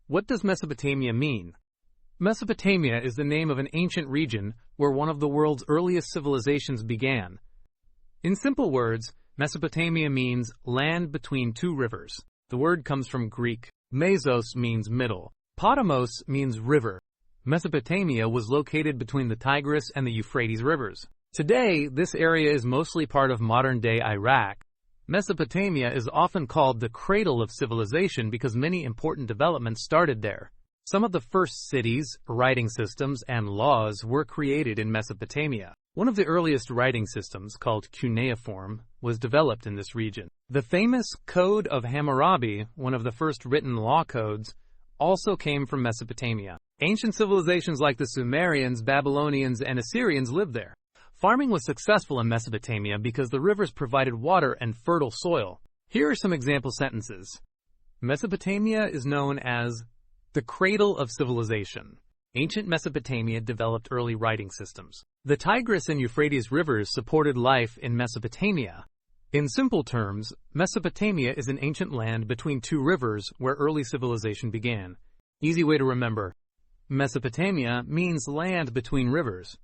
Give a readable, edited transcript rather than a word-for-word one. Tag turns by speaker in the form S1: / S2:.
S1: What does Mesopotamia mean? Mesopotamia is the name of an ancient region where one of the world's earliest civilizations began. In simple words, Mesopotamia means land between two rivers. The word comes from Greek. Mesos means middle. Potamos means river. Mesopotamia was located between the Tigris and the Euphrates rivers. Today, this area is mostly part of modern-day Iraq. Mesopotamia is often called the cradle of civilization because many important developments started there. Some of the first cities, writing systems, and laws were created in Mesopotamia. One of the earliest writing systems, called cuneiform, was developed in this region. The famous Code of Hammurabi, one of the first written law codes, also came from Mesopotamia. Ancient civilizations like the Sumerians, Babylonians, and Assyrians lived there. Farming was successful in Mesopotamia because the rivers provided water and fertile soil. Here are some example sentences. Mesopotamia is known as the cradle of civilization. Ancient Mesopotamia developed early writing systems. The Tigris and Euphrates rivers supported life in Mesopotamia. In simple terms, Mesopotamia is an ancient land between two rivers where early civilization began. Easy way to remember. Mesopotamia means land between rivers.